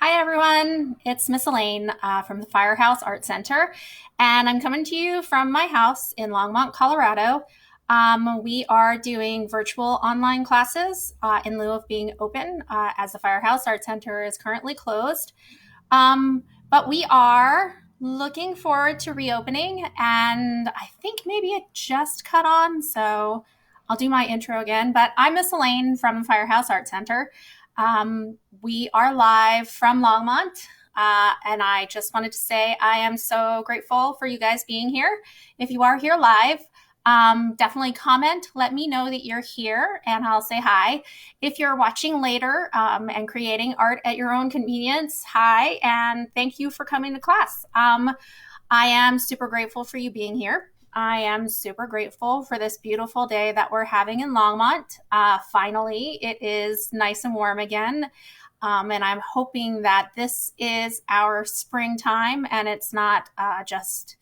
Hi everyone, it's Miss Elaine from the Firehouse Art Center, and I'm coming to you from my house in Longmont, Colorado. We are doing virtual online classes in lieu of being open, as the Firehouse Art Center is currently closed. But we are looking forward to reopening, and I think maybe it just cut on, so I'll do my intro again. But I'm Miss Elaine from the Firehouse Art Center. We are live from Longmont, and I just wanted to say I am so grateful for you guys being here. If you are here live, definitely comment, let me know that you're here, and I'll say hi. If you're watching later and creating art at your own convenience, hi, and thank you for coming to class. I am super grateful for you being here. I am super grateful for this beautiful day that we're having in Longmont. Finally, it is nice and warm again. And I'm hoping that this is our springtime and it's not just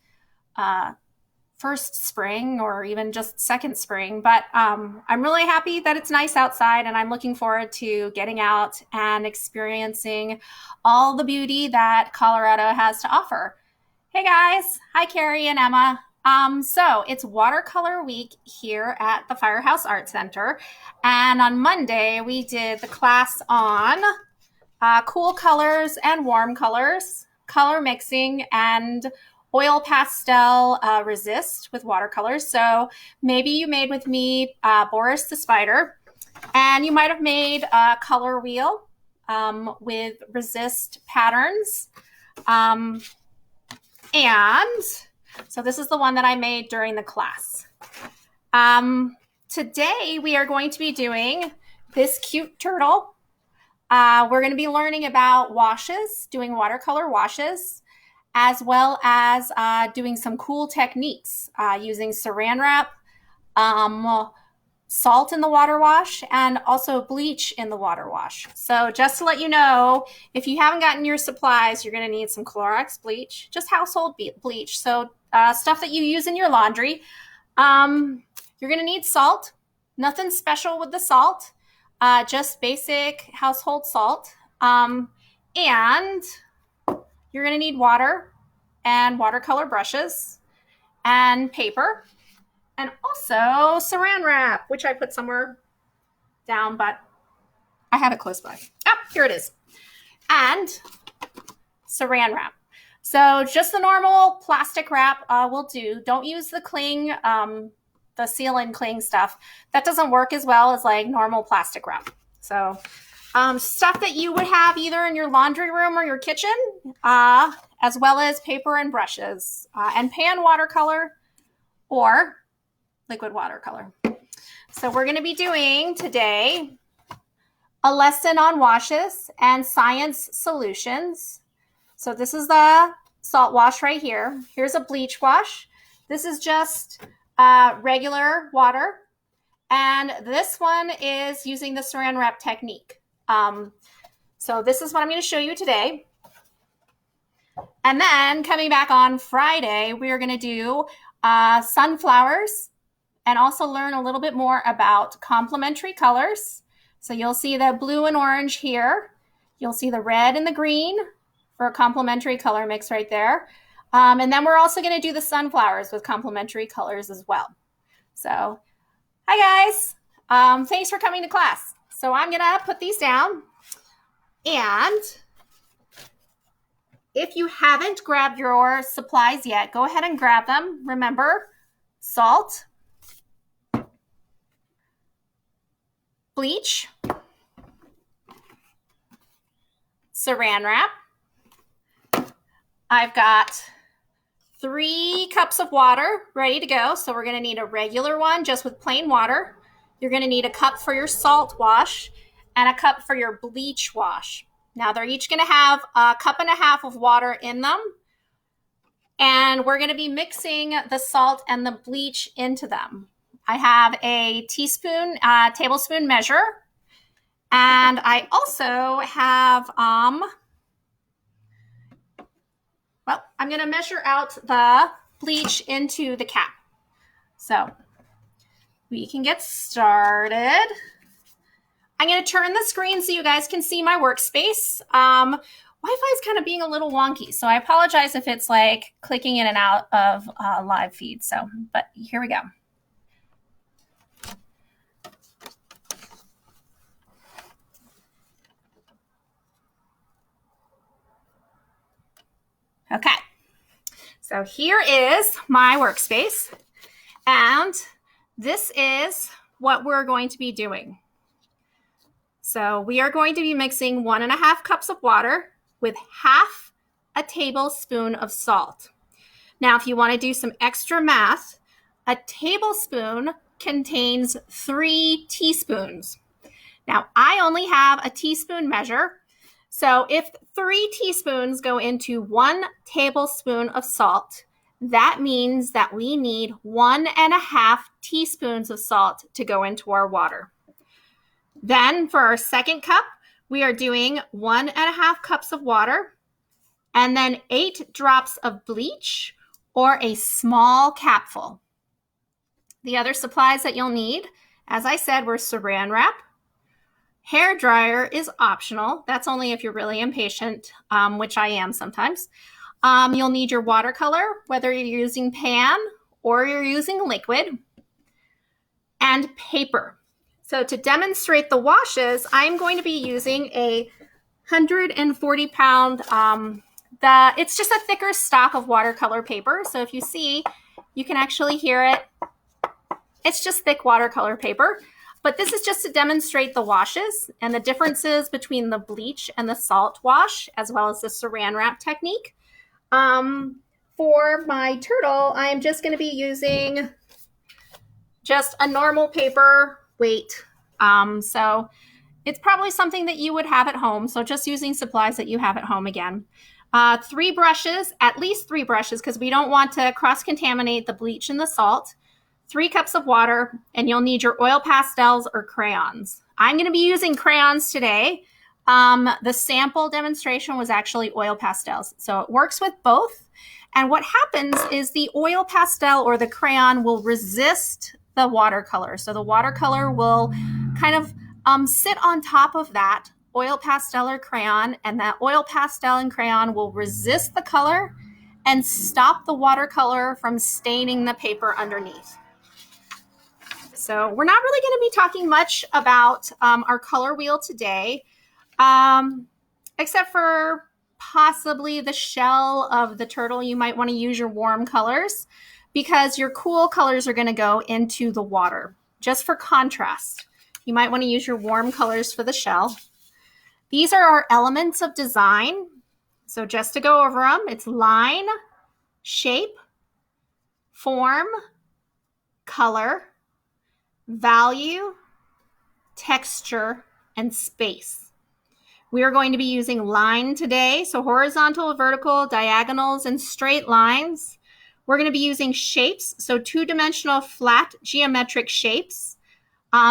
first spring or even just second spring. But I'm really happy that it's nice outside, and I'm looking forward to getting out and experiencing all the beauty that Colorado has to offer. Hey guys, hi Carrie and Emma. So it's watercolor week here at the Firehouse Art Center. And on Monday, we did the class on cool colors and warm colors, color mixing, and oil pastel resist with watercolors. So maybe you made with me Boris the Spider, and you might have made a color wheel with resist patterns. And so this is the one that I made during the class. Today we are going to be doing this cute turtle. We're going to be learning about washes, doing watercolor washes, as well as doing some cool techniques using saran wrap, salt in the water wash, and also bleach in the water wash. So just to let you know, if you haven't gotten your supplies, you're going to need some Clorox bleach, just household bleach. So stuff that you use in your laundry. You're going to need salt. Nothing special with the salt, just basic household salt. And you're going to need water and watercolor brushes and paper. And also saran wrap, which I put somewhere down, but I have it close by. Oh, here it is. And saran wrap. So just the normal plastic wrap will do. Don't use the cling, the seal-in cling stuff. That doesn't work as well as like normal plastic wrap. So stuff that you would have either in your laundry room or your kitchen, as well as paper and brushes, and pan watercolor or liquid watercolor. So we're going to be doing today a lesson on washes and science solutions. So this is the salt wash right here. Here's a bleach wash. This is just regular water. And this one is using the saran wrap technique. So this is what I'm going to show you today. And then coming back on Friday, we are going to do sunflowers, and also learn a little bit more about complementary colors. So you'll see the blue and orange here. You'll see the red and the green for a complementary color mix right there. And then we're also going to do the sunflowers with complementary colors as well. So, hi guys. Thanks for coming to class. So I'm going to put these down. And if you haven't grabbed your supplies yet, go ahead and grab them. Remember, salt, bleach, saran wrap. I've got 3 cups of water ready to go. So we're going to need a regular one just with plain water. You're going to need a cup for your salt wash and a cup for your bleach wash. Now they're each going to have a cup and a half of water in them. And we're going to be mixing the salt and the bleach into them. I have a tablespoon measure. And I also have, I'm going to measure out the bleach into the cap. So we can get started. I'm going to turn the screen so you guys can see my workspace. Wi-Fi is kind of being a little wonky, so I apologize if it's like clicking in and out of live feed. So, but here we go. Okay, so here is my workspace, and this is what we're going to be doing. So we are going to be mixing 1.5 cups of water with half a tablespoon of salt. Now, if you want to do some extra math, a tablespoon contains 3 teaspoons. Now, I only have a teaspoon measure. So if 3 teaspoons go into 1 tablespoon of salt, that means that we need 1.5 teaspoons of salt to go into our water. Then for our second cup, we are doing 1.5 cups of water and then 8 drops of bleach or a small capful. The other supplies that you'll need, as I said, were saran wrap. Hairdryer is optional. That's only if you're really impatient, which I am sometimes. You'll need your watercolor, whether you're using pan or you're using liquid, and paper. So to demonstrate the washes, I'm going to be using a 140-pound, it's just a thicker stock of watercolor paper. So if you see, you can actually hear it. It's just thick watercolor paper. But this is just to demonstrate the washes and the differences between the bleach and the salt wash, as well as the saran wrap technique. For my turtle, I'm just going to be using just a normal paper weight. So it's probably something that you would have at home. So just using supplies that you have at home again. 3 brushes, at least 3 brushes, because we don't want to cross-contaminate the bleach and the salt. 3 cups of water, and you'll need your oil pastels or crayons. I'm going to be using crayons today. The sample demonstration was actually oil pastels. So it works with both. And what happens is the oil pastel or the crayon will resist the watercolor. So the watercolor will kind of sit on top of that oil pastel or crayon, and that oil pastel and crayon will resist the color and stop the watercolor from staining the paper underneath. So we're not really going to be talking much about our color wheel today, except for possibly the shell of the turtle. You might want to use your warm colors because your cool colors are going to go into the water. Just for contrast, you might want to use your warm colors for the shell. These are our elements of design. So just to go over them, it's line, shape, form, color, value, texture, and space. We are going to be using line today, so horizontal, vertical, diagonals, and straight lines. We're going to be using shapes, so 2-dimensional flat geometric shapes,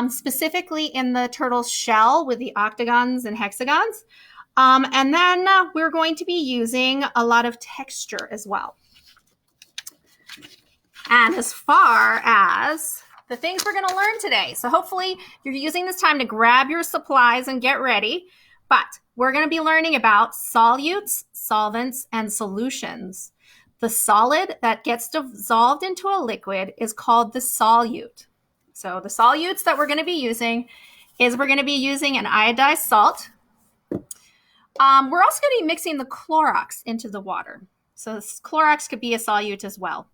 specifically in the turtle's shell with the octagons and hexagons. And then we're going to be using a lot of texture as well. And as far as the things we're going to learn today. So hopefully you're using this time to grab your supplies and get ready. But we're going to be learning about solutes, solvents, and solutions. The solid that gets dissolved into a liquid is called the solute. So the solutes that we're going to be using is we're going to be using an iodized salt. We're also going to be mixing the Clorox into the water. So this Clorox could be a solute as well.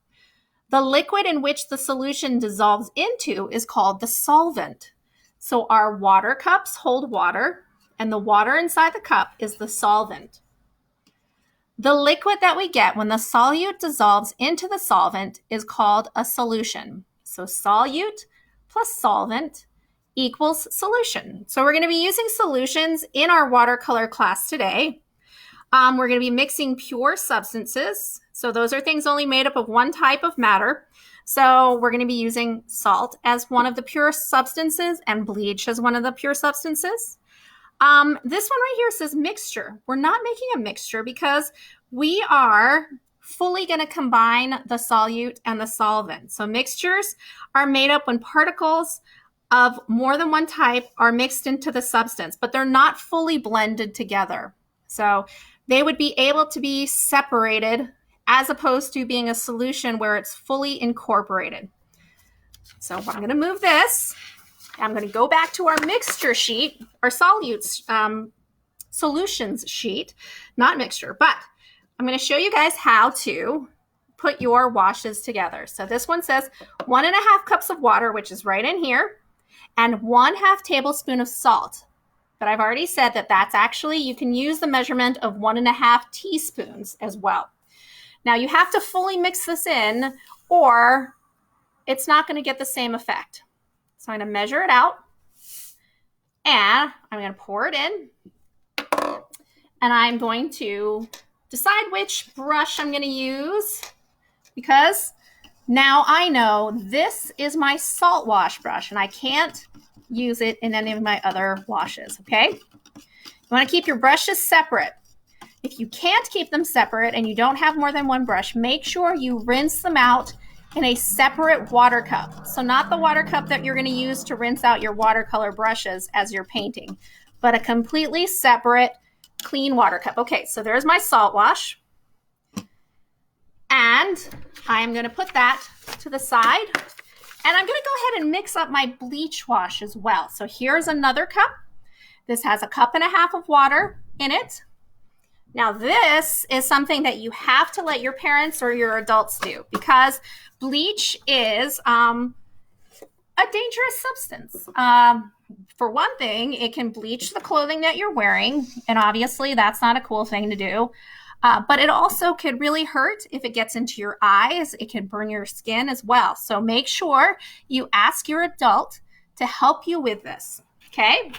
The liquid in which the solution dissolves into is called the solvent. So our water cups hold water, and the water inside the cup is the solvent. The liquid that we get when the solute dissolves into the solvent is called a solution. So solute plus solvent equals solution. So we're going to be using solutions in our watercolor class today. We're going to be mixing pure substances. So those are things only made up of one type of matter. So we're going to be using salt as one of the pure substances and bleach as one of the pure substances. This one right here says mixture. We're not making a mixture because we are fully going to combine the solute and the solvent. So mixtures are made up when particles of more than one type are mixed into the substance, but they're not fully blended together. So they would be able to be separated as opposed to being a solution where it's fully incorporated. So I'm going to move this. I'm going to go back to our mixture sheet, our solutes solutions sheet, not mixture, but I'm going to show you guys how to put your washes together. So this one says 1.5 cups of water, which is right in here, and 1/2 tablespoon of salt. But I've already said that that's actually, you can use the measurement of 1.5 teaspoons as well. Now you have to fully mix this in or it's not going to get the same effect. So I'm going to measure it out and I'm going to pour it in and I'm going to decide which brush I'm going to use because now I know this is my salt wash brush and I can't use it in any of my other washes, okay? You want to keep your brushes separate. If you can't keep them separate and you don't have more than one brush, make sure you rinse them out in a separate water cup. So not the water cup that you're going to use to rinse out your watercolor brushes as you're painting, but a completely separate clean water cup. Okay, so there's my salt wash. And I'm going to put that to the side. And I'm going to go ahead and mix up my bleach wash as well. So here's another cup. This has 1.5 cups of water in it. Now this is something that you have to let your parents or your adults do because bleach is a dangerous substance. For one thing, it can bleach the clothing that you're wearing, and obviously that's not a cool thing to do. But it also could really hurt if it gets into your eyes. It can burn your skin as well. So make sure you ask your adult to help you with this, okay?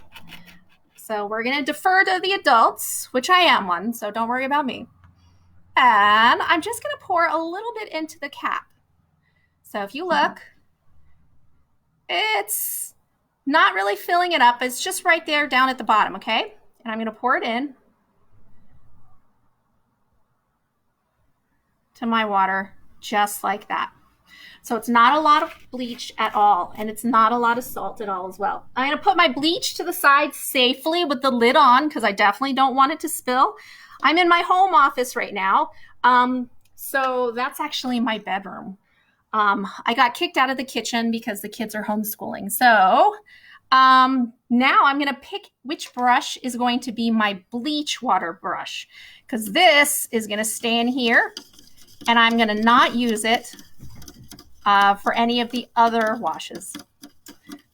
So we're going to defer to the adults, which I am one, so don't worry about me. And I'm just going to pour a little bit into the cap. So if you look, it's not really filling it up. It's just right there down at the bottom, okay? And I'm going to pour it in to my water just like that. So it's not a lot of bleach at all, and it's not a lot of salt at all as well. I'm going to put my bleach to the side safely with the lid on because I definitely don't want it to spill. I'm in my home office right now, so that's actually my bedroom. I got kicked out of the kitchen because the kids are homeschooling. So now I'm going to pick which brush is going to be my bleach water brush because this is going to stay in here, and I'm going to not use it for any of the other washes.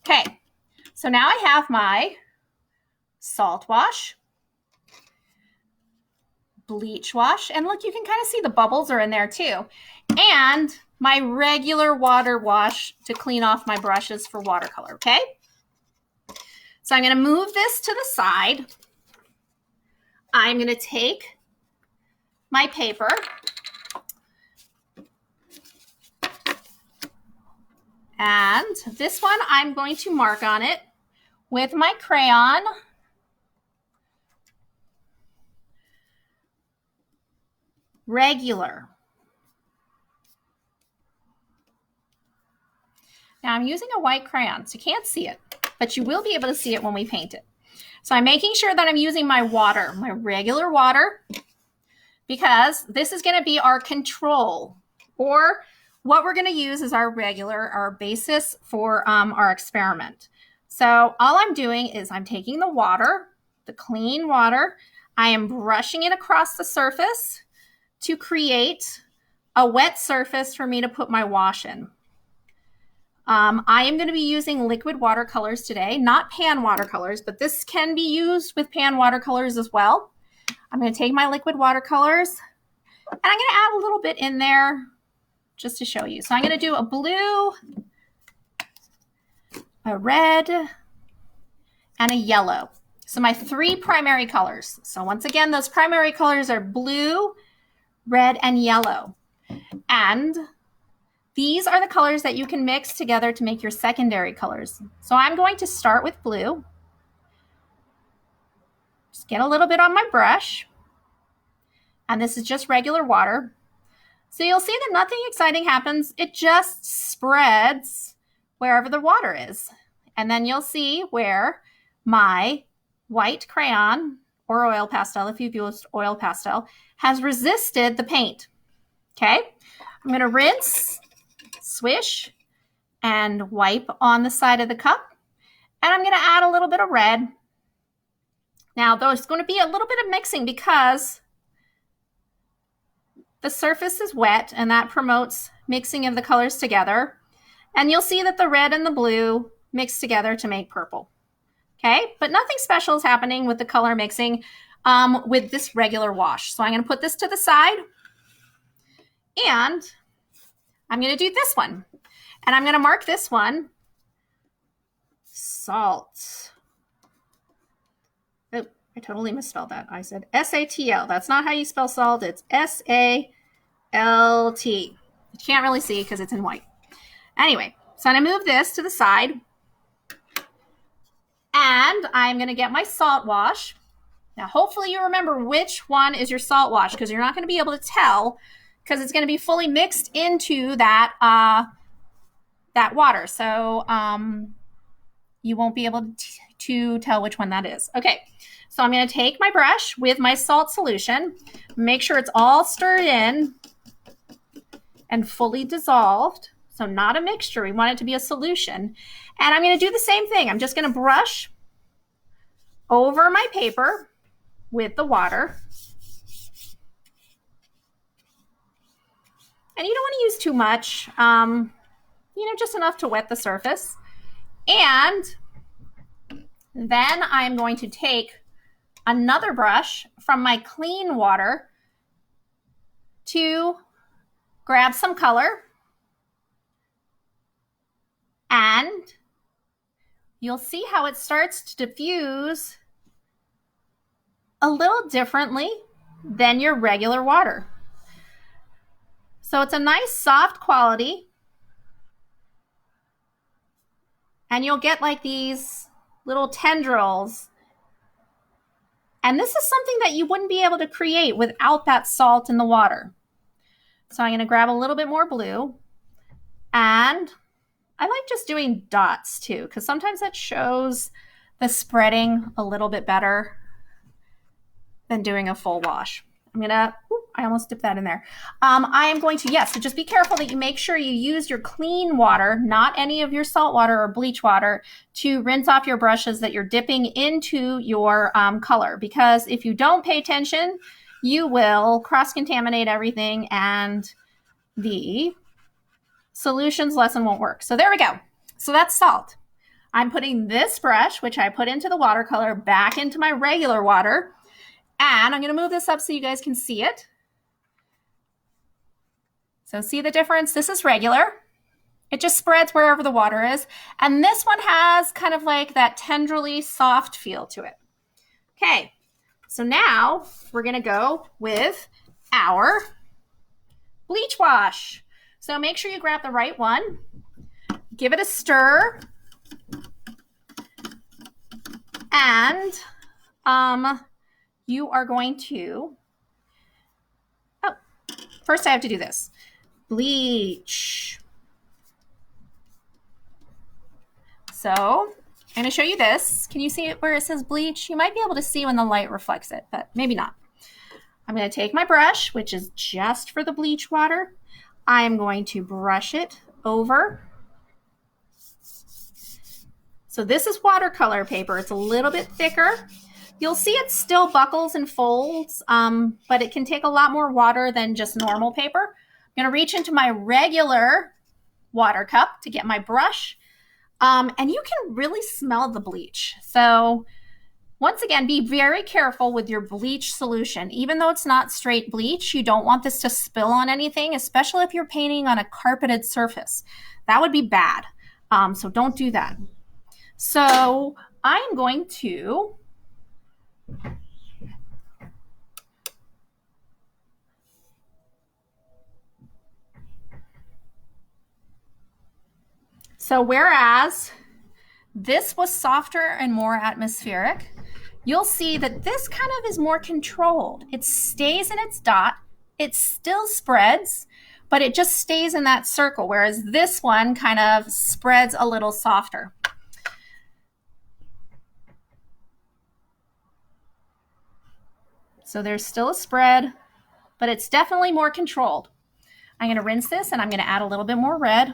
Okay, so now I have my salt wash, bleach wash, and look, you can kind of see the bubbles are in there too, and my regular water wash to clean off my brushes for watercolor, okay? So I'm going to move this to the side. I'm going to take my paper and this one, I'm going to mark on it with my crayon. Regular. Now I'm using a white crayon, so you can't see it, but you will be able to see it when we paint it. So I'm making sure that I'm using my water, my regular water, because this is going to be our control, or what we're going to use is our basis for our experiment. So all I'm doing is I'm taking the water, the clean water, I am brushing it across the surface to create a wet surface for me to put my wash in. I am going to be using liquid watercolors today, not pan watercolors, but this can be used with pan watercolors as well. I'm going to take my liquid watercolors and I'm going to add a little bit in there just to show you. So I'm going to do a blue, a red, and a yellow. So my 3 primary colors. So once again, those primary colors are blue, red, and yellow. And these are the colors that you can mix together to make your secondary colors. So I'm going to start with blue. Just get a little bit on my brush. And this is just regular water. So you'll see that nothing exciting happens. It just spreads wherever the water is. And then you'll see where my white crayon or oil pastel, if you've used oil pastel, has resisted the paint. Okay, I'm going to rinse, swish, and wipe on the side of the cup. And I'm going to add a little bit of red. Now, there's going to be a little bit of mixing because the surface is wet, and that promotes mixing of the colors together. And you'll see that the red and the blue mix together to make purple. Okay, but nothing special is happening with the color mixing with this regular wash. So I'm going to put this to the side, and I'm going to do this one. And I'm going to mark this one salt. Oh, I totally misspelled that. I said S-A-T-L. That's not how you spell salt. It's S-A-L-T. You can't really see because it's in white. Anyway, so I'm going to move this to the side. And I'm going to get my salt wash. Now, hopefully you remember which one is your salt wash, because you're not going to be able to tell because it's going to be fully mixed into that that water. So you won't be able to tell which one that is. Okay, so I'm going to take my brush with my salt solution, make sure it's all stirred in and fully dissolved. So not a mixture. We want it to be a solution. And I'm going to do the same thing. I'm just going to brush over my paper with the water. And you don't want to use too much, just enough to wet the surface. And then I'm going to take another brush from my clean water to grab some color. And you'll see how it starts to diffuse a little differently than your regular water. So it's a nice soft quality. And you'll get like these little tendrils. And this is something that you wouldn't be able to create without that salt in the water. So I'm going to grab a little bit more blue. And I like just doing dots too, because sometimes that shows the spreading a little bit better than doing a full wash. I almost dipped that in there. I am going to, so just be careful that you make sure you use your clean water, not any of your salt water or bleach water, to rinse off your brushes that you're dipping into your color. Because if you don't pay attention, you will cross-contaminate everything and the solutions lesson won't work. So there we go. So that's salt. I'm putting this brush, which I put into the watercolor, back into my regular water. And I'm going to move this up so you guys can see it. So see the difference? This is regular. It just spreads wherever the water is. And this one has kind of like that tenderly soft feel to it. Okay, so now we're going to go with our bleach wash. So make sure you grab the right one. Give it a stir. And you are going to, first I have to do this. Bleach. So I'm going to show you this. Can you see it where it says bleach? You might be able to see when the light reflects it, but maybe not. I'm going to take my brush, which is just for the bleach water. I am going to brush it over. So this is watercolor paper. It's a little bit thicker. You'll see it still buckles and folds, but it can take a lot more water than just normal paper. I'm going to reach into my regular water cup to get my brush, and you can really smell the bleach. So once again, be very careful with your bleach solution. Even though it's not straight bleach, you don't want this to spill on anything, especially if you're painting on a carpeted surface. That would be bad, so don't do that. So I'm going to whereas this was softer and more atmospheric, you'll see that this kind of is more controlled. It stays in its dot, it still spreads, but it just stays in that circle, whereas this one kind of spreads a little softer. So there's still a spread, but it's definitely more controlled. I'm going to rinse this and I'm going to add a little bit more red.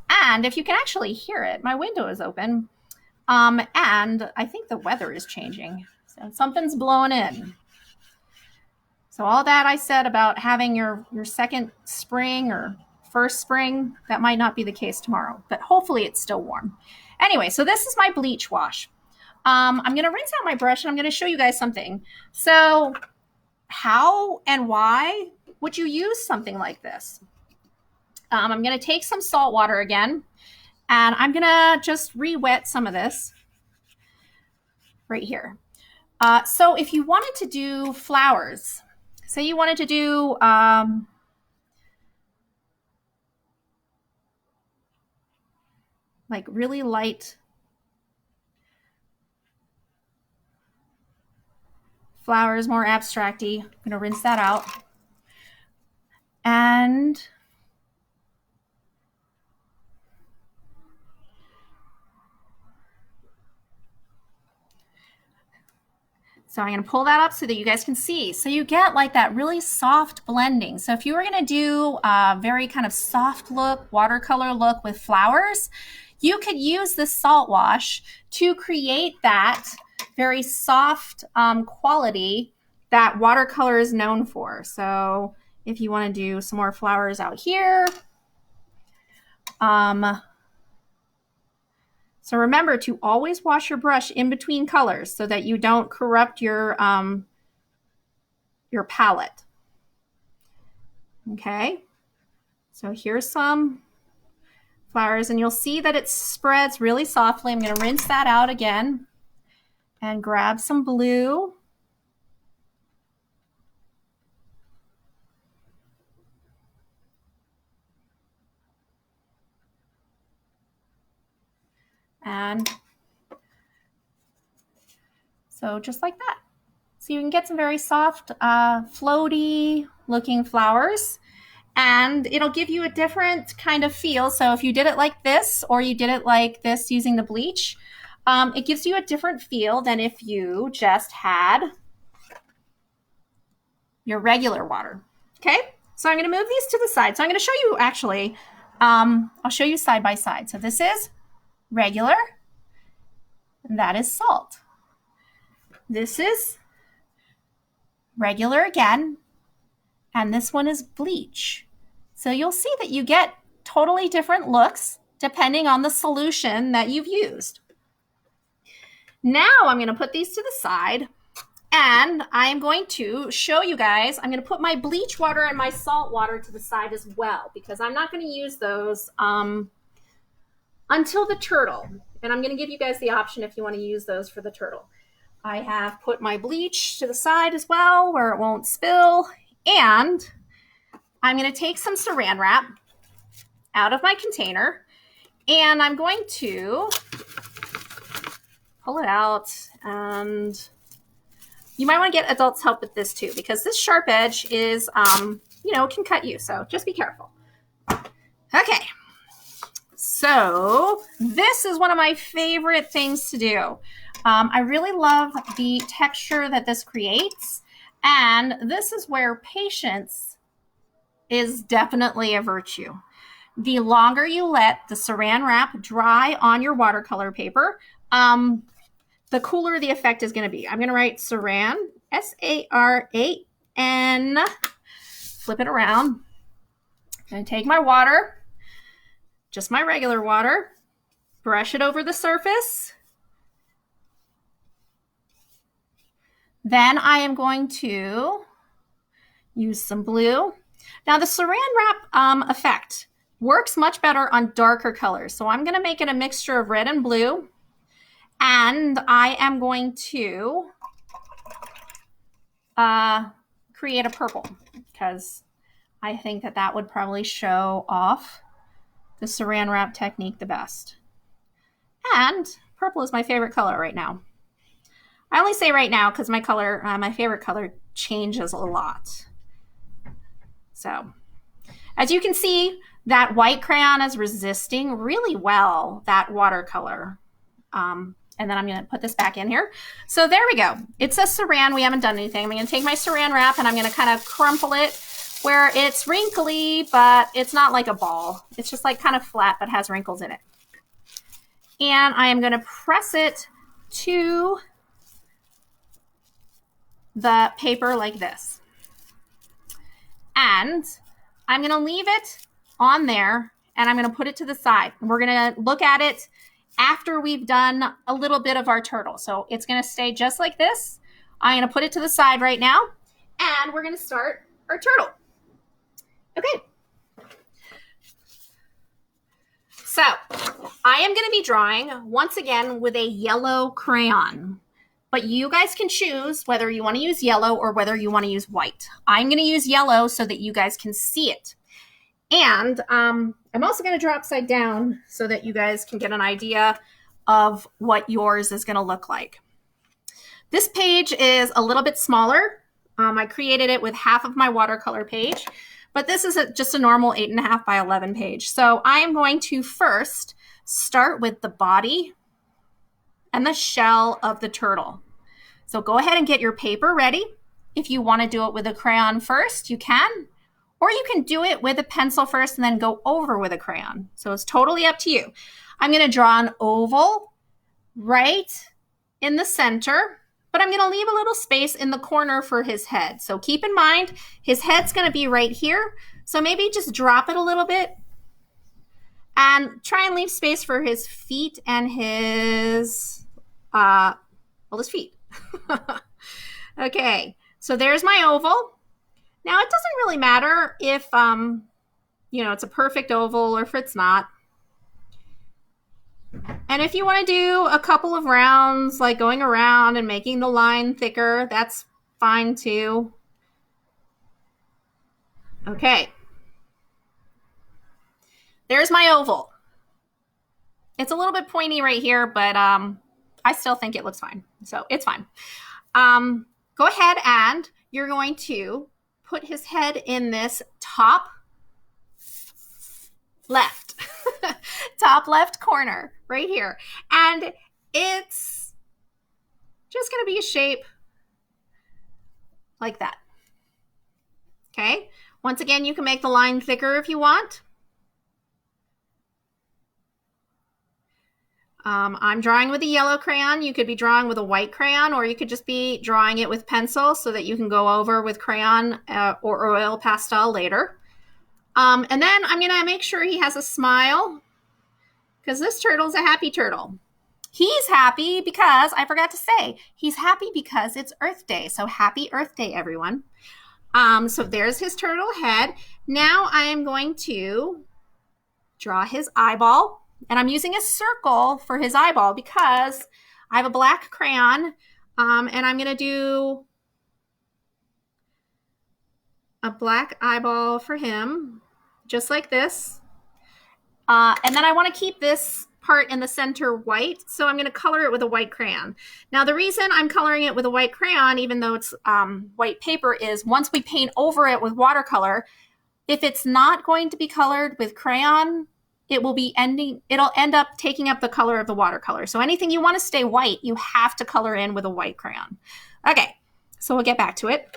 And if you can actually hear it, my window is open. And I think the weather is changing. So something's blowing in. So all that I said about having your second spring or first spring, that might not be the case tomorrow, but hopefully it's still warm. Anyway, so this is my bleach wash. I'm going to rinse out my brush and I'm going to show you guys something. So how and why would you use something like this? I'm going to take some salt water again, and I'm going to just re-wet some of this right here. So if you wanted to do flowers, say you wanted to do like really light flowers, more abstract-y, I'm going to rinse that out. And so I'm going to pull that up so that you guys can see. So you get like that really soft blending. So if you were going to do a very kind of soft look, watercolor look with flowers, you could use this salt wash to create that very soft quality that watercolor is known for. So if you want to do some more flowers out here, so remember to always wash your brush in between colors so that you don't corrupt your palette. Okay, so here's some flowers, and you'll see that it spreads really softly. I'm going to rinse that out again and grab some blue. And so just like that. So you can get some very soft, floaty looking flowers, and it'll give you a different kind of feel. So if you did it like this, or you did it like this using the bleach, it gives you a different feel than if you just had your regular water. Okay, so I'm going to move these to the side. So I'm going to show you actually, I'll show you side by side. So this is regular, and that is salt. This is regular again, and this one is bleach. So you'll see that you get totally different looks depending on the solution that you've used. Now I'm going to put these to the side, and I'm going to show you guys, I'm going to put my bleach water and my salt water to the side as well, because I'm not going to use those until the turtle. And I'm going to give you guys the option if you want to use those for the turtle. I have put my bleach to the side as well where it won't spill. And I'm going to take some saran wrap out of my container, and I'm going to pull it out. And you might want to get adults' help with this too, because this sharp edge is, can cut you. So just be careful. Okay. So this is one of my favorite things to do. I really love the texture that this creates. And this is where patience is definitely a virtue. The longer you let the saran wrap dry on your watercolor paper, the cooler the effect is going to be. I'm going to write saran, S-A-R-A-N, flip it around. I'm going to take my water, just my regular water, brush it over the surface. Then I am going to use some blue. Now the saran wrap effect works much better on darker colors. So I'm going to make it a mixture of red and blue. And I am going to create a purple, because I think that that would probably show off the saran wrap technique the best. And purple is my favorite color right now. I only say right now because my favorite color changes a lot. So as you can see, that white crayon is resisting really well that watercolor. And then I'm going to put this back in here. So there we go. It says saran. We haven't done anything. I'm going to take my saran wrap and I'm going to kind of crumple it where it's wrinkly, but it's not like a ball. It's just like kind of flat, but has wrinkles in it. And I am going to press it to the paper like this. And I'm going to leave it on there and I'm going to put it to the side. And we're going to look at it after we've done a little bit of our turtle. So it's going to stay just like this. I'm going to put it to the side right now and we're going to start our turtle. Okay. So I am going to be drawing once again with a yellow crayon, but you guys can choose whether you want to use yellow or whether you want to use white. I'm going to use yellow so that you guys can see it. And I'm also going to draw upside down so that you guys can get an idea of what yours is going to look like. This page is a little bit smaller. I created it with half of my watercolor page, but this is just a normal 8.5 by 11 page. So I am going to first start with the body and the shell of the turtle. So go ahead and get your paper ready. If you want to do it with a crayon first, you can. Or you can do it with a pencil first and then go over with a crayon. So it's totally up to you. I'm going to draw an oval right in the center, but I'm going to leave a little space in the corner for his head. So keep in mind, his head's going to be right here. So maybe just drop it a little bit and try and leave space for his feet and his, his feet. Okay, so there's my oval. Now, it doesn't really matter if, it's a perfect oval or if it's not. And if you want to do a couple of rounds, like going around and making the line thicker, that's fine too. Okay. There's my oval. It's a little bit pointy right here, but I still think it looks fine. So it's fine. Go ahead and you're going to put his head in this top left, top left corner right here. And it's just going to be a shape like that. Okay. Once again, you can make the line thicker if you want. I'm drawing with a yellow crayon. You could be drawing with a white crayon, or you could just be drawing it with pencil so that you can go over with crayon or oil pastel later. And then I'm going to make sure he has a smile because this turtle's a happy turtle. He's happy because, I forgot to say, he's happy because it's Earth Day. So happy Earth Day, everyone. So there's his turtle head. Now I am going to draw his eyeball. And I'm using a circle for his eyeball because I have a black crayon and I'm going to do a black eyeball for him, just like this. And then I want to keep this part in the center white, so I'm going to color it with a white crayon. Now, the reason I'm coloring it with a white crayon, even though it's white paper, is once we paint over it with watercolor, if it's not going to be colored with crayon, it'll end up taking up the color of the watercolor. So anything you want to stay white, you have to color in with a white crayon. Okay, so we'll get back to it.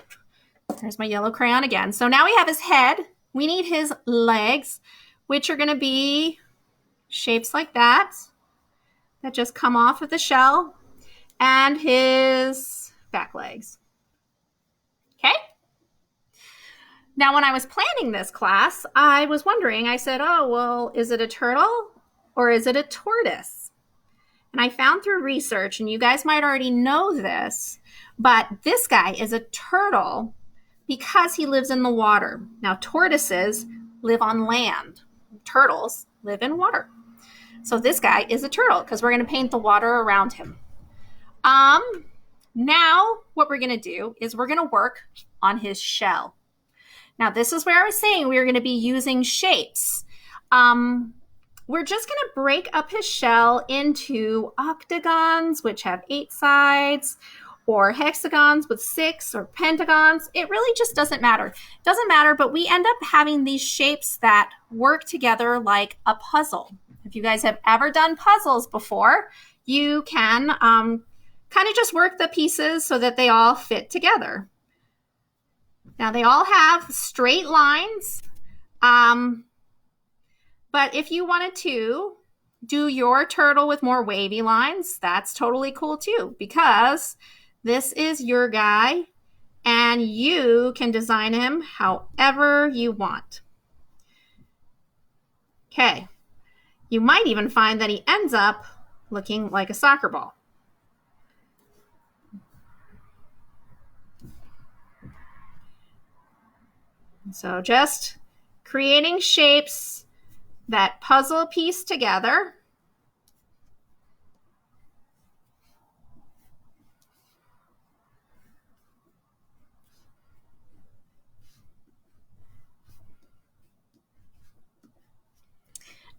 There's my yellow crayon again. So now we have his head. We need his legs, which are going to be shapes like that just come off of the shell, and his back legs. Okay? Now, when I was planning this class, I was wondering, I said, oh, well, is it a turtle or is it a tortoise? And I found through research, and you guys might already know this, but this guy is a turtle because he lives in the water. Now, tortoises live on land. Turtles live in water. So this guy is a turtle because we're going to paint the water around him. Now, what we're going to do is we're going to work on his shell. Now, this is where I was saying we are going to be using shapes. We're just going to break up his shell into octagons, which have 8 sides, or hexagons with 6, or pentagons. It really just doesn't matter. It doesn't matter, but we end up having these shapes that work together like a puzzle. If you guys have ever done puzzles before, you can kind of just work the pieces so that they all fit together. Now they all have straight lines, but if you wanted to do your turtle with more wavy lines, that's totally cool too, because this is your guy and you can design him however you want. Okay, you might even find that he ends up looking like a soccer ball. So just creating shapes that puzzle piece together.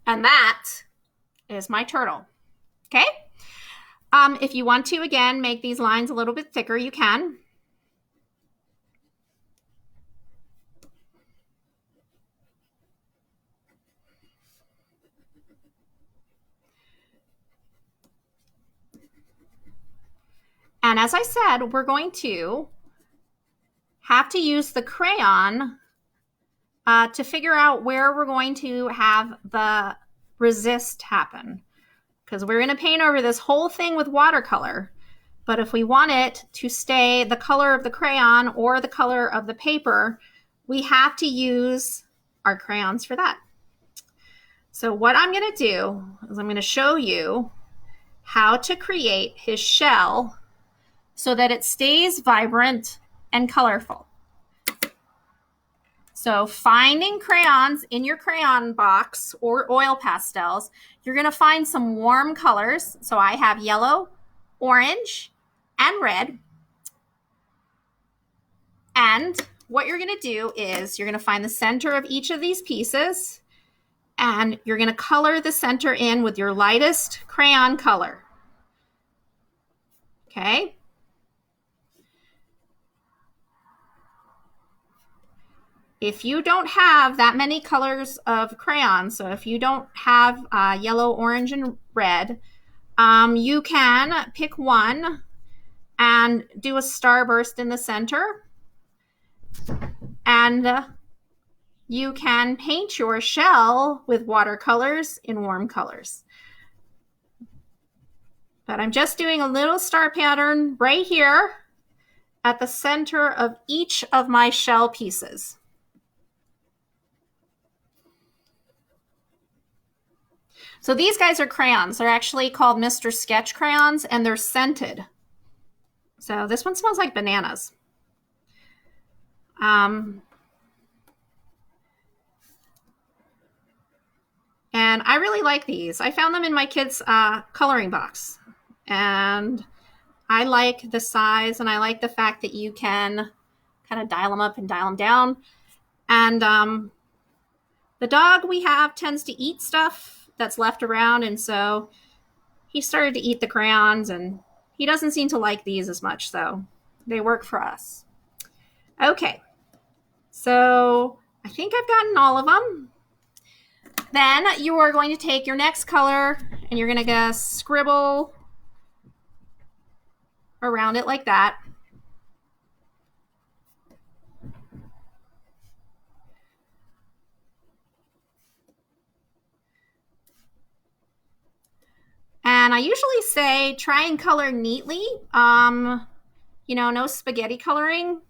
And that is my turtle. Okay? If you want to, again, make these lines a little bit thicker, you can. And as I said, we're going to have to use the crayon to figure out where we're going to have the resist happen. Because we're going to paint over this whole thing with watercolor. But if we want it to stay the color of the crayon or the color of the paper, we have to use our crayons for that. So what I'm going to do is I'm going to show you how to create his shell so that it stays vibrant and colorful. So finding crayons in your crayon box or oil pastels, you're going to find some warm colors. So I have yellow, orange, and red. And what you're going to do is you're going to find the center of each of these pieces, and you're going to color the center in with your lightest crayon color. Okay? If you don't have that many colors of crayons, so if you don't have yellow, orange, and red, you can pick one and do a starburst in the center. And you can paint your shell with watercolors in warm colors. But I'm just doing a little star pattern right here at the center of each of my shell pieces. So these guys are crayons. They're actually called Mr. Sketch crayons, and they're scented. So this one smells like bananas. And I really like these. I found them in my kids' coloring box. And I like the size, and I like the fact that you can kind of dial them up and dial them down. And the dog we have tends to eat stuff that's left around, and so he started to eat the crayons, and he doesn't seem to like these as much, so they work for us. Okay, so I think I've gotten all of them. Then you are going to take your next color and you're going to scribble around it like that. And I usually say try and color neatly. No spaghetti coloring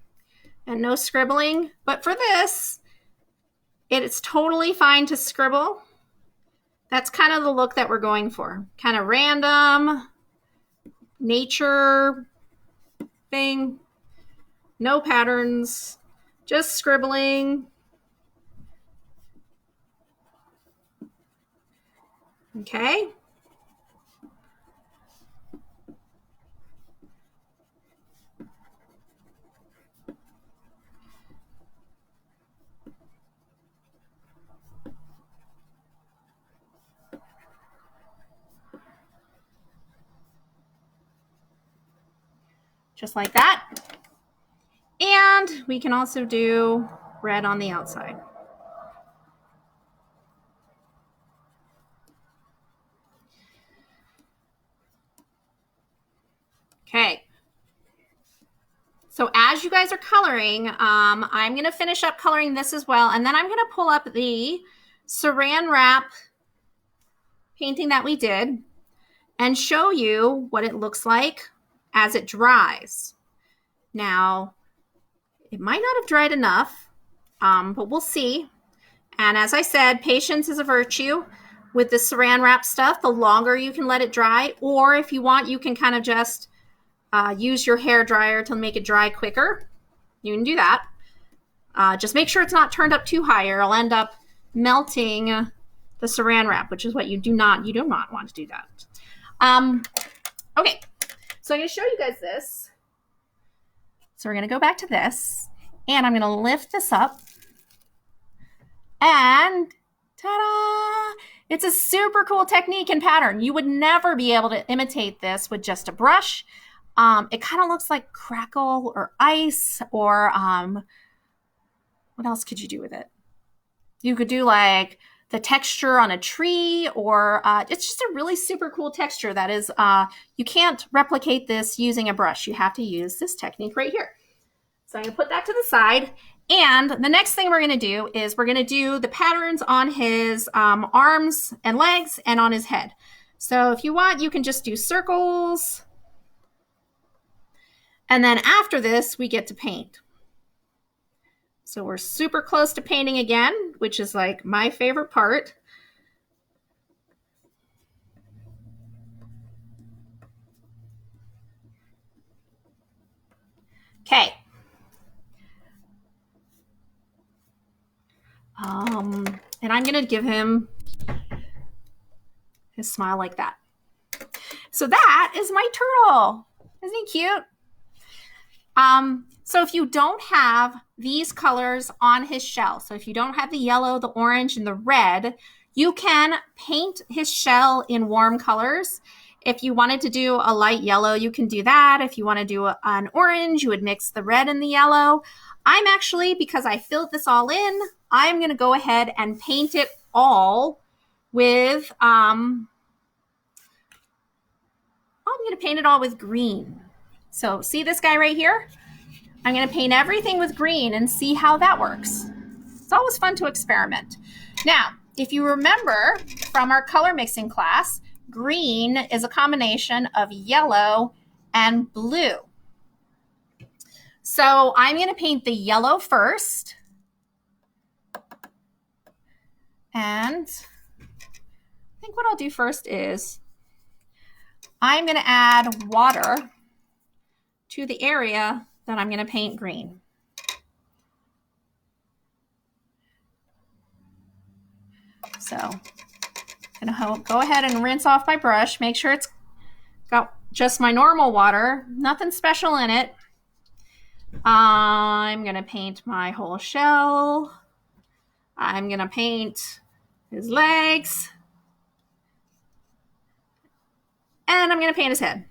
and no scribbling. But for this, it's totally fine to scribble. That's kind of the look that we're going for. Kind of random, nature thing. No patterns, just scribbling. Okay. Just like that. And we can also do red on the outside. So as you guys are coloring, I'm going to finish up coloring this as well. And then I'm going to pull up the saran wrap painting that we did and show you what it looks like as it dries. Now, it might not have dried enough, but we'll see. And as I said, patience is a virtue with the saran wrap stuff. The longer you can let it dry, or if you want, you can kind of just use your hair dryer to make it dry quicker. You can do that. Just make sure it's not turned up too high, or it'll end up melting the saran wrap, which is what you do not want to do that. Okay, so I'm going to show you guys this. So we're going to go back to this, and I'm going to lift this up, and ta-da! It's a super cool technique and pattern. You would never be able to imitate this with just a brush. It kind of looks like crackle or ice, or what else could you do with it? You could do like the texture on a tree, or it's just a really super cool texture that is, you can't replicate this using a brush. You have to use this technique right here. So I'm going to put that to the side. And the next thing we're going to do is we're going to do the patterns on his arms and legs and on his head. So if you want, you can just do circles. And then after this, we get to paint. So we're super close to painting again, which is like my favorite part. Okay. And I'm going to give him his smile like that. So that is my turtle. Isn't he cute? So if you don't have these colors on his shell, so if you don't have the yellow, the orange, and the red, you can paint his shell in warm colors. If you wanted to do a light yellow, you can do that. If you want to do an orange, you would mix the red and the yellow. I'm actually, because I filled this all in, I'm going to go ahead and paint it all with, I'm going to paint it all with green. So see this guy right here? I'm going to paint everything with green and see how that works. It's always fun to experiment. Now, if you remember from our color mixing class, green is a combination of yellow and blue. So I'm going to paint the yellow first. And I think what I'll do first is I'm going to add water to the area that I'm going to paint green. So I'm going to go ahead and rinse off my brush. Make sure it's got just my normal water, nothing special in it. I'm going to paint my whole shell. I'm going to paint his legs. And I'm going to paint his head.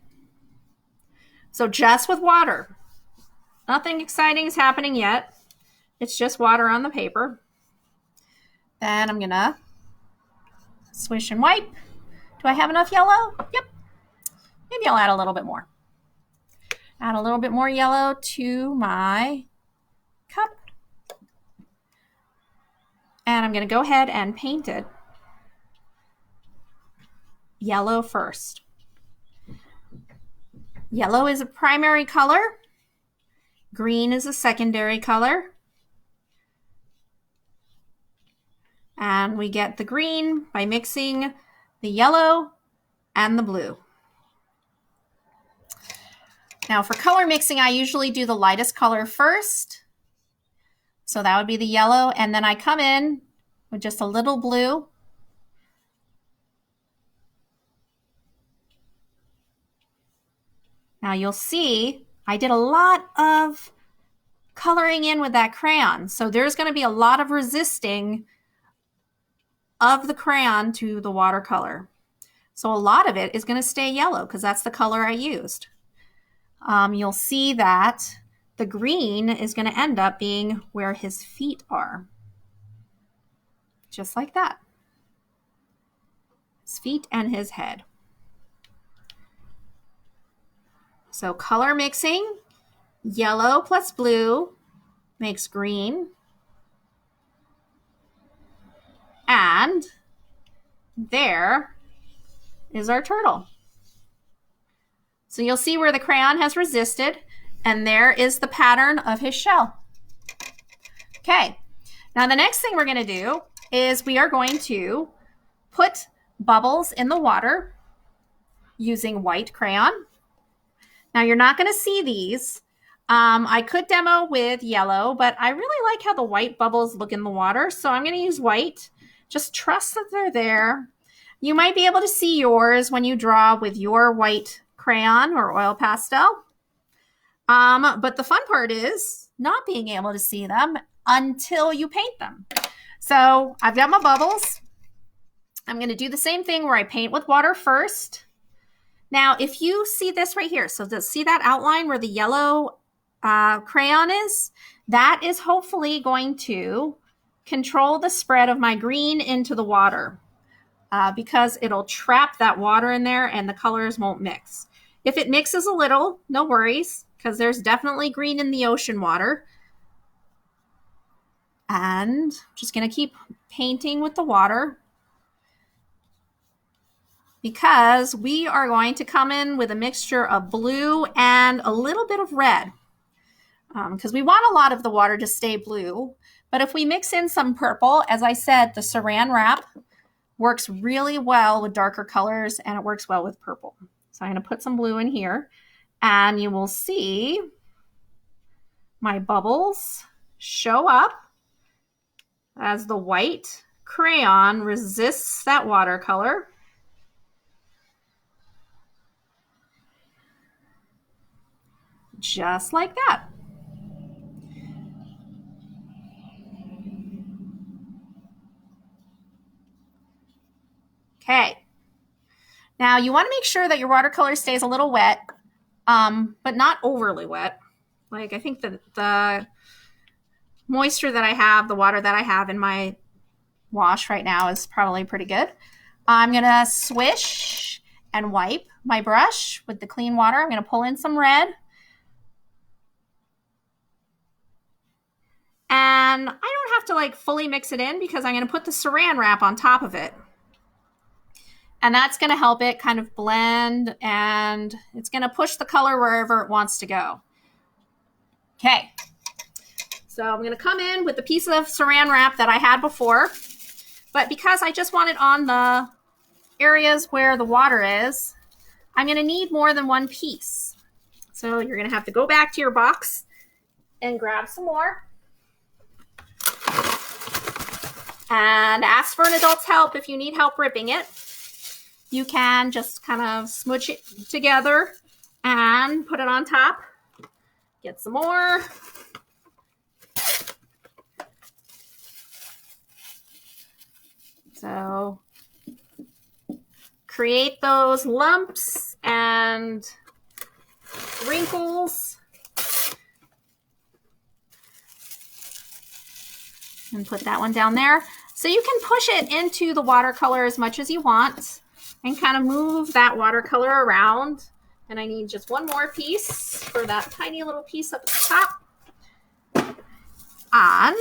So just with water. Nothing exciting is happening yet. It's just water on the paper. Then I'm going to swish and wipe. Do I have enough yellow? Yep. Maybe I'll add a little bit more. Add a little bit more yellow to my cup. And I'm going to go ahead and paint it yellow first. Yellow is a primary color. Green is a secondary color. And we get the green by mixing the yellow and the blue. Now for color mixing, I usually do the lightest color first. So that would be the yellow, and then I come in with just a little blue. Now you'll see I did a lot of coloring in with that crayon. So there's going to be a lot of resisting of the crayon to the watercolor. So a lot of it is going to stay yellow because that's the color I used. You'll see that the green is going to end up being where his feet are. Just like that. His feet and his head. So color mixing Yellow plus blue makes green. And there is our turtle. So you'll see where the crayon has resisted, and there is the pattern of his shell. Okay, now the next thing we're going to do is we are going to put bubbles in the water using white crayon. Now you're not going to see these. I could demo with yellow, but I really like how the white bubbles look in the water, so I'm going to use white. Just trust that they're there. You might be able to see yours when you draw with your white crayon or oil pastel. But the fun part is not being able to see them until you paint them. So I've got my bubbles. I'm going to do the same thing where I paint with water first. Now, if you see this right here, so see that outline where the yellow crayon is? That is hopefully going to control the spread of my green into the water because it'll trap that water in there and the colors won't mix. If it mixes a little, no worries, because there's definitely green in the ocean water. And just going to keep painting with the water because we are going to come in with a mixture of blue and a little bit of red because we want a lot of the water to stay blue. But if we mix in some purple, as I said, the saran wrap works really well with darker colors and it works well with purple. So I'm going to put some blue in here and you will see my bubbles show up as the white crayon resists that watercolor. Just like that. Okay. Now you want to make sure that your watercolor stays a little wet, but not overly wet. Like I think that the moisture that I have, the water that I have in my wash right now is probably pretty good. I'm going to swish and wipe my brush with the clean water. I'm going to pull in some red. And I don't have to like fully mix it in because I'm going to put the saran wrap on top of it. And that's going to help it kind of blend and it's going to push the color wherever it wants to go. Okay. So I'm going to come in with the piece of saran wrap that I had before. But because I just want it on the areas where the water is, I'm going to need more than one piece. So you're going to have to go back to your box and grab some more. And ask for an adult's help if you need help ripping it. You can just kind of smooch it together and put it on top. Get some more. So create those lumps and wrinkles. And put that one down there. So you can push it into the watercolor as much as you want and kind of move that watercolor around. And I need just one more piece for that tiny little piece up at the top. And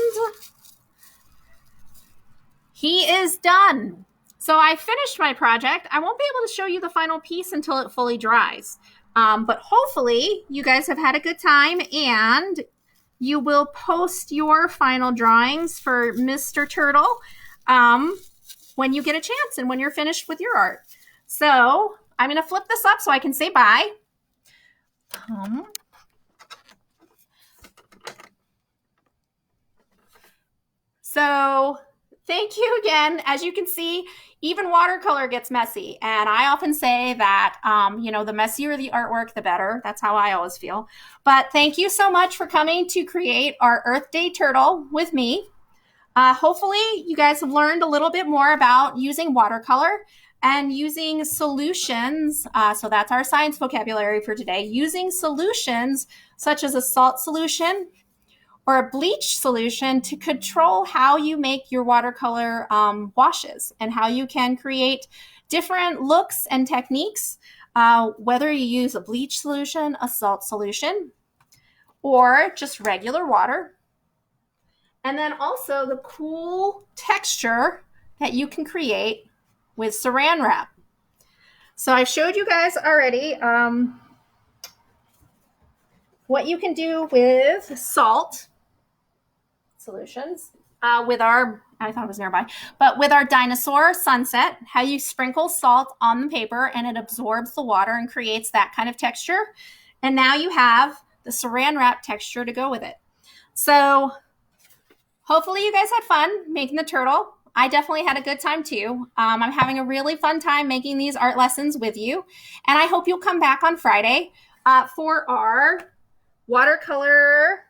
he is done. So I finished my project. I won't be able to show you the final piece until it fully dries. But hopefully you guys have had a good time and you will post your final drawings for Mr. Turtle when you get a chance and when you're finished with your art. So I'm going to flip this up so I can say bye. So thank you again. As you can see, even watercolor gets messy. And I often say that, the messier the artwork, the better. That's how I always feel. But thank you so much for coming to create our Earth Day turtle with me. Hopefully you guys have learned a little bit more about using watercolor and using solutions. So that's our science vocabulary for today. Using solutions such as a salt solution or a bleach solution to control how you make your watercolor washes and how you can create different looks and techniques, whether you use a bleach solution, a salt solution, or just regular water. And then also the cool texture that you can create with saran wrap. So I showed you guys already what you can do with salt solutions with our, I thought it was nearby, but with our dinosaur sunset, how you sprinkle salt on the paper and it absorbs the water and creates that kind of texture. And now you have the saran wrap texture to go with it. So hopefully you guys had fun making the turtle. I definitely had a good time too. I'm having a really fun time making these art lessons with you. And I hope you'll come back on Friday for our watercolor.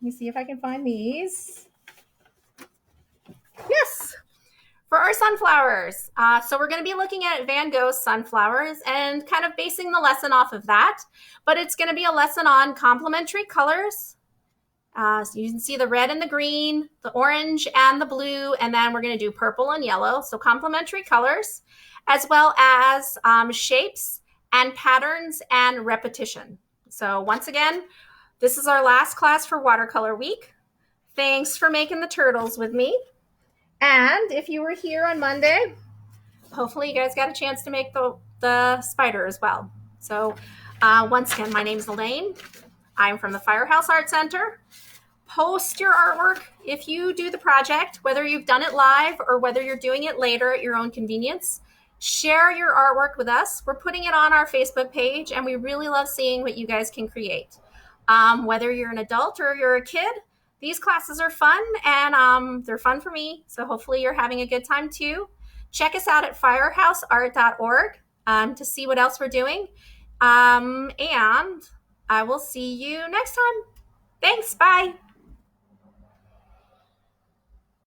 Let me see if I can find these. Yes, for our sunflowers. So we're going to be looking at Van Gogh's sunflowers and kind of basing the lesson off of that. But it's going to be a lesson on complementary colors. So you can see the red and the green, the orange and the blue, and then we're going to do purple and yellow. So complementary colors, as well as shapes and patterns and repetition. So once again, this is our last class for Watercolor Week. Thanks for making the turtles with me. And if you were here on Monday, hopefully you guys got a chance to make the spider as well. So once again, my name is Elaine. I'm from the Firehouse Art Center. Post your artwork if you do the project, whether you've done it live or whether you're doing it later at your own convenience. Share your artwork with us. We're putting it on our Facebook page, and we really love seeing what you guys can create. Whether you're an adult or you're a kid, these classes are fun, and they're fun for me. So hopefully you're having a good time too. Check us out at firehouseart.org to see what else we're doing. And I will see you next time. Thanks. Bye.